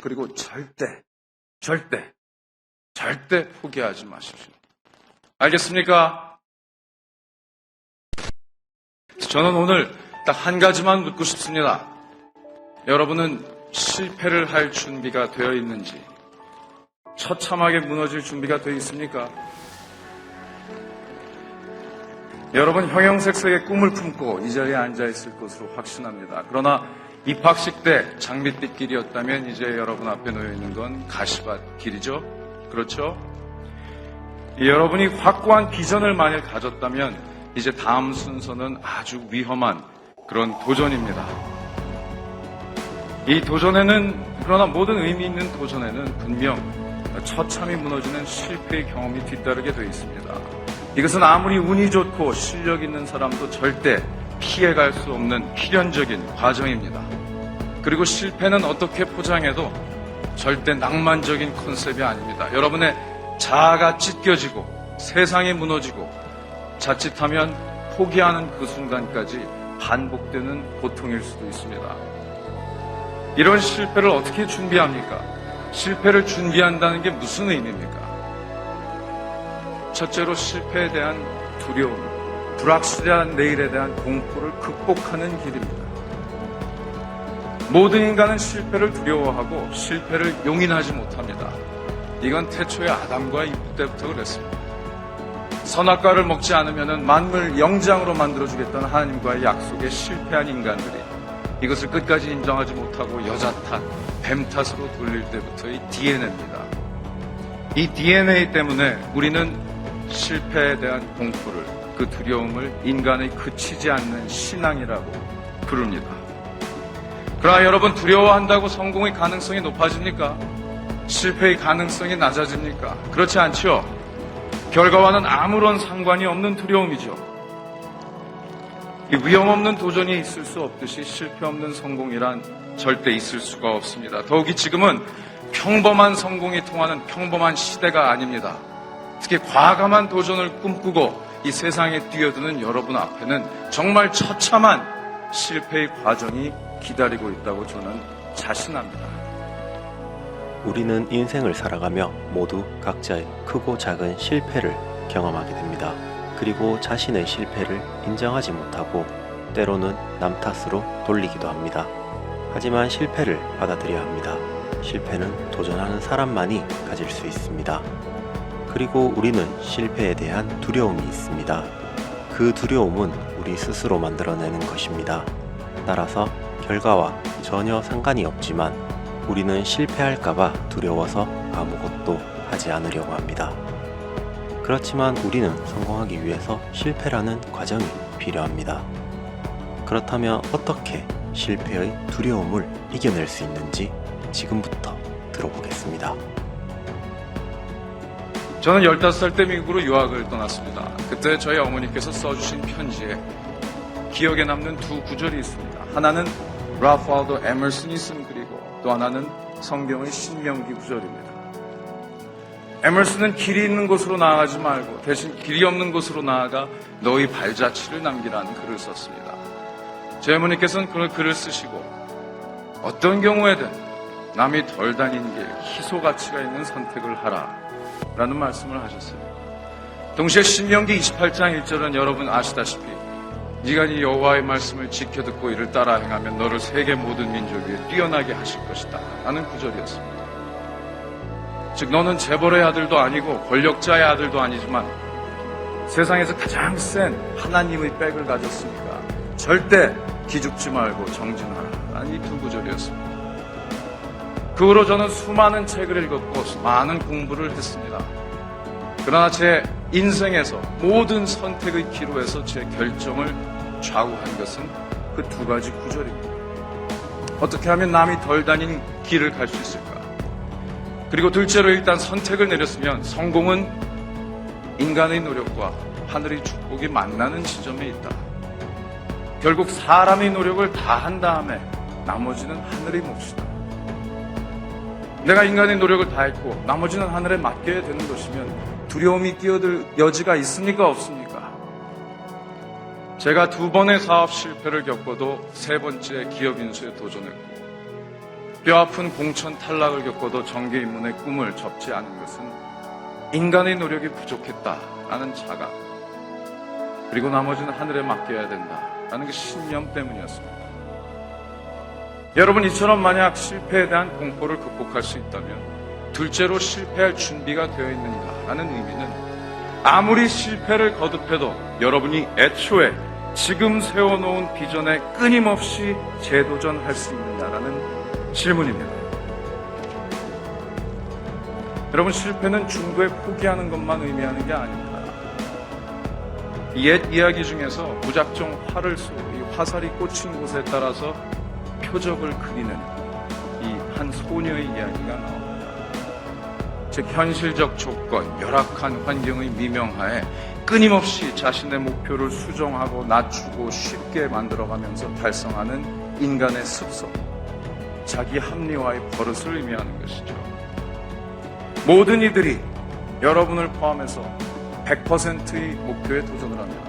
그리고 절대 포기하지 마십시오. 알겠습니까? 저는 오늘 딱 한 가지만 묻고 싶습니다. 여러분은 실패를 할 준비가 되어 있는지, 처참하게 무너질 준비가 되어 있습니까? 여러분 형형색색의 꿈을 품고 이 자리에 앉아있을 것으로 확신합니다. 그러나 입학식 때 장밋빛 길이었다면 이제 여러분 앞에 놓여있는 건 가시밭 길이죠? 그렇죠? 여러분이 확고한 비전을 만일 가졌다면 이제 다음 순서는 아주 위험한 그런 도전입니다. 이 도전에는, 그러나 모든 의미 있는 도전에는 분명 처참히 무너지는 실패의 경험이 뒤따르게 되어 있습니다. 이것은 아무리 운이 좋고 실력 있는 사람도 절대 피해갈 수 없는 필연적인 과정입니다. 그리고 실패는 어떻게 포장해도 절대 낭만적인 컨셉이 아닙니다. 여러분의 자아가 찢겨지고 세상이 무너지고 자칫하면 포기하는 그 순간까지 반복되는 고통일 수도 있습니다. 이런 실패를 어떻게 준비합니까? 실패를 준비한다는 게 무슨 의미입니까? 첫째로 실패에 대한 두려움, 불확실한 내일에 대한 공포를 극복하는 길입니다. 모든 인간은 실패를 두려워하고 실패를 용인하지 못합니다. 이건 태초에 아담과 이브 때부터 그랬습니다. 선악과를 먹지 않으면 만물 영장으로 만들어주겠다는 하나님과의 약속에 실패한 인간들이 이것을 끝까지 인정하지 못하고 여자 탓, 뱀 탓으로 돌릴 때부터의 DNA입니다. 이 DNA 때문에 우리는 실패에 대한 공포를, 그 두려움을 인간의 그치지 않는 신앙이라고 부릅니다. 그러나 여러분, 두려워한다고 성공의 가능성이 높아집니까? 실패의 가능성이 낮아집니까? 그렇지 않죠? 결과와는 아무런 상관이 없는 두려움이죠. 이 위험 없는 도전이 있을 수 없듯이 실패 없는 성공이란 절대 있을 수가 없습니다. 더욱이 지금은 평범한 성공이 통하는 평범한 시대가 아닙니다. 특히 과감한 도전을 꿈꾸고 이 세상에 뛰어드는 여러분 앞에는 정말 처참한 실패의 과정이 기다리고 있다고 저는 자신합니다. 우리는 인생을 살아가며 모두 각자의 크고 작은 실패를 경험하게 됩니다. 그리고 자신의 실패를 인정하지 못하고 때로는 남 탓으로 돌리기도 합니다. 하지만 실패를 받아들여야 합니다. 실패는 도전하는 사람만이 가질 수 있습니다. 그리고 우리는 실패에 대한 두려움이 있습니다. 그 두려움은 우리 스스로 만들어내는 것입니다. 따라서 결과와 전혀 상관이 없지만 우리는 실패할까봐 두려워서 아무것도 하지 않으려고 합니다. 그렇지만 우리는 성공하기 위해서 실패라는 과정이 필요합니다. 그렇다면 어떻게 실패의 두려움을 이겨낼 수 있는지 지금부터 들어보겠습니다. 저는 15살 때 미국으로 유학을 떠났습니다. 그때 저희 어머니께서 써주신 편지에 기억에 남는 두 구절이 있습니다. 하나는 랄프 월도 에머슨이 쓴 글이고 또 하나는 성경의 신명기 구절입니다. 에머슨은 길이 있는 곳으로 나아가지 말고 대신 길이 없는 곳으로 나아가 너희 발자취를 남기라는 글을 썼습니다. 제 어머니께서는 그 글을 쓰시고 어떤 경우에든 남이 덜 다닌 길, 희소 가치가 있는 선택을 하라 라는 말씀을 하셨어요. 동시에 신명기 28장 1절은 여러분 아시다시피 네가 네 여호와의 말씀을 지켜 듣고 이를 따라 행하면 너를 세계 모든 민족 위에 뛰어나게 하실 것이다 라는 구절이었습니다. 즉 너는 재벌의 아들도 아니고 권력자의 아들도 아니지만 세상에서 가장 센 하나님의 백을 가졌으니까 절대 기죽지 말고 정진하라 라는 이 두 구절이었습니다. 그 후로 저는 수많은 책을 읽었고 많은 공부를 했습니다. 그러나 제 인생에서 모든 선택의 기로에서 제 결정을 좌우한 것은 그 두 가지 구절입니다. 어떻게 하면 남이 덜 다닌 길을 갈 수 있을까? 그리고 둘째로 일단 선택을 내렸으면 성공은 인간의 노력과 하늘의 축복이 만나는 지점에 있다. 결국 사람의 노력을 다 한 다음에 나머지는 하늘의 몫이다. 내가 인간의 노력을 다했고 나머지는 하늘에 맡겨야 되는 것이면 두려움이 끼어들 여지가 있습니까? 없습니까? 제가 2번의 사업 실패를 겪어도 3번째 기업 인수에 도전했고 뼈아픈 공천 탈락을 겪어도 정계 입문의 꿈을 접지 않은 것은 인간의 노력이 부족했다라는 자각, 그리고 나머지는 하늘에 맡겨야 된다라는 그 신념 때문이었습니다. 여러분, 이처럼 만약 실패에 대한 공포를 극복할 수 있다면 둘째로 실패할 준비가 되어 있는가라는 의미는 아무리 실패를 거듭해도 여러분이 애초에 지금 세워놓은 비전에 끊임없이 재도전할 수 있느냐라는 질문입니다. 여러분, 실패는 중도에 포기하는 것만 의미하는 게 아닙니다. 옛 이야기 중에서 무작정 활을 쏘고 이 화살이 꽂힌 곳에 따라서 표적을 그리는 이 한 소녀의 이야기가 나옵니다. 즉, 현실적 조건, 열악한 환경의 미명하에 끊임없이 자신의 목표를 수정하고 낮추고 쉽게 만들어가면서 달성하는 인간의 습성, 자기 합리화의 버릇을 의미하는 것이죠. 모든 이들이 여러분을 포함해서 100%의 목표에 도전을 합니다.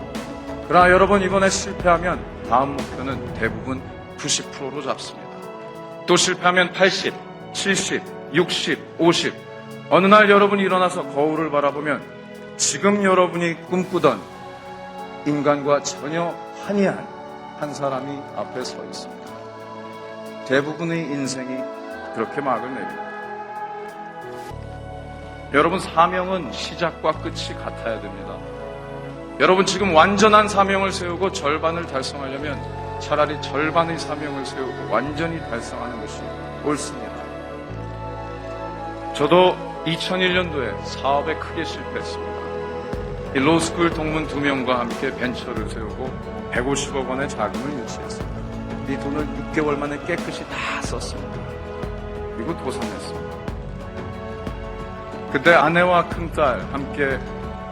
그러나 여러분, 이번에 실패하면 다음 목표는 대부분 90%로 잡습니다. 또 실패하면 80, 70, 60, 50. 어느 날 여러분이 일어나서 거울을 바라보면 지금 여러분이 꿈꾸던 인간과 전혀 한이한 한 사람이 앞에 서 있습니다. 대부분의 인생이 그렇게 막을 내립니다. 여러분, 사명은 시작과 끝이 같아야 됩니다. 여러분, 지금 완전한 사명을 세우고 절반을 달성하려면 차라리 절반의 사명을 세우고 완전히 달성하는 것이 옳습니다. 저도 2001년도에 사업에 크게 실패했습니다. 이 로스쿨 동문 2명과 함께 벤처를 세우고 150억 원의 자금을 유치했습니다. 이 돈을 6개월 만에 깨끗이 다 썼습니다. 그리고 도산했습니다. 그때 아내와 큰딸 함께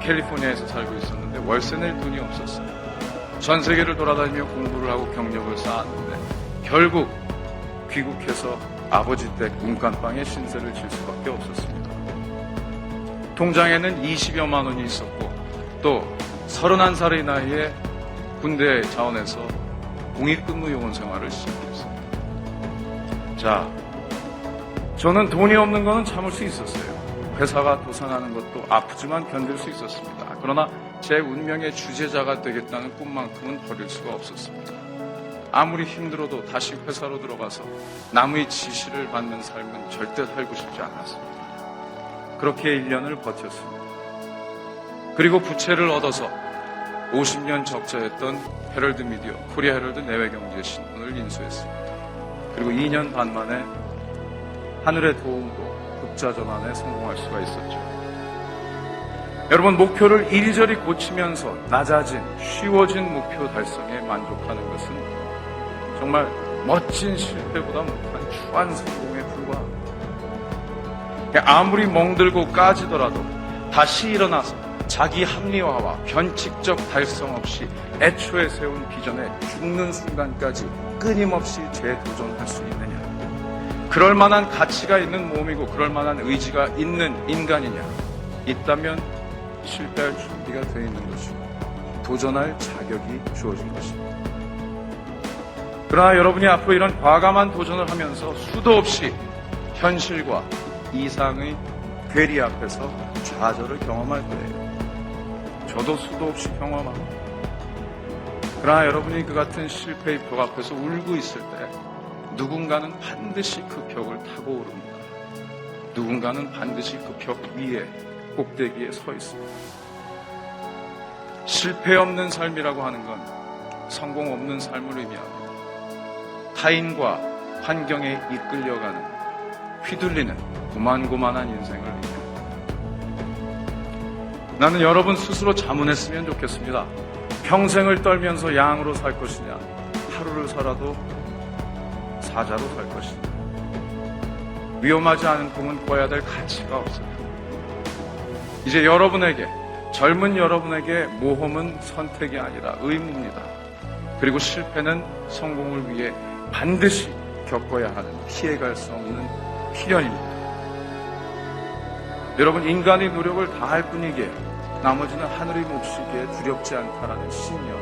캘리포니아에서 살고 있었는데 월세 낼 돈이 없었어요. 전 세계를 돌아다니며 공부를 하고 경력을 쌓았는데 결국 귀국해서 아버지 댁 문간방에 신세를 질 수밖에 없었습니다. 통장에는 20여만 원이 있었고 또 31살의 나이에 군대 자원에서 공익근무 요원 생활을 시작했습니다. 자, 저는 돈이 없는 거는 참을 수 있었어요. 회사가 도산하는 것도 아프지만 견딜 수 있었습니다. 그러나 제 운명의 주제자가 되겠다는 꿈만큼은 버릴 수가 없었습니다. 아무리 힘들어도 다시 회사로 들어가서 남의 지시를 받는 삶은 절대 살고 싶지 않았습니다. 그렇게 1년을 버텼습니다. 그리고 부채를 얻어서 50년 적자였던 헤럴드 미디어, 코리아 헤럴드 내외경제 신문을 인수했습니다. 그리고 2년 반 만에 하늘의 도움으로 극자 전환에 성공할 수가 있었죠. 여러분, 목표를 이리저리 고치면서 낮아진, 쉬워진 목표 달성에 만족하는 것은 정말 멋진 실패보다 못한 추한 성공에 불과합니다. 아무리 멍들고 까지더라도 다시 일어나서 자기 합리화와 변칙적 달성 없이 애초에 세운 비전에 죽는 순간까지 끊임없이 재도전할 수 있느냐, 그럴 만한 가치가 있는 몸이고 그럴 만한 의지가 있는 인간이냐, 있다면 실패할 준비가 되어 있는 것이고 도전할 자격이 주어진 것입니다. 그러나 여러분이 앞으로 이런 과감한 도전을 하면서 수도 없이 현실과 이상의 괴리 앞에서 좌절을 경험할 거예요. 저도 수도 없이 경험합니다. 그러나 여러분이 그 같은 실패의 벽 앞에서 울고 있을 때 누군가는 반드시 그 벽을 타고 오릅니다. 누군가는 반드시 그 벽 위에, 꼭대기에 서 있습니다. 실패 없는 삶이라고 하는 건 성공 없는 삶을 의미합니다. 타인과 환경에 이끌려가는, 휘둘리는 고만고만한 인생을 의미합니다. 나는 여러분 스스로 자문했으면 좋겠습니다. 평생을 떨면서 양으로 살 것이냐, 하루를 살아도 사자로 살 것이냐. 위험하지 않은 꿈은 꿔야 될 가치가 없어요. 이제 여러분에게, 젊은 여러분에게 모험은 선택이 아니라 의무입니다. 그리고 실패는 성공을 위해 반드시 겪어야 하는, 피해갈 수 없는 필연입니다. 여러분, 인간의 노력을 다할 뿐이기에 나머지는 하늘의 몫이기에 두렵지 않다라는 신념,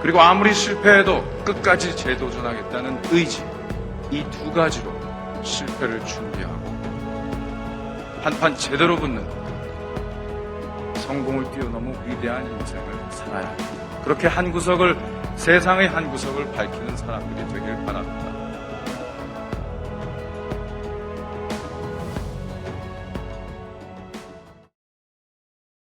그리고 아무리 실패해도 끝까지 재도전하겠다는 의지, 이 두 가지로 실패를 준비하고 한판 제대로 붙는 성공을 뛰어넘은 위대한 인생을 살아야 합니다. 그렇게 한 구석을, 세상의 한 구석을 밝히는 사람들이 되길 바랍니다.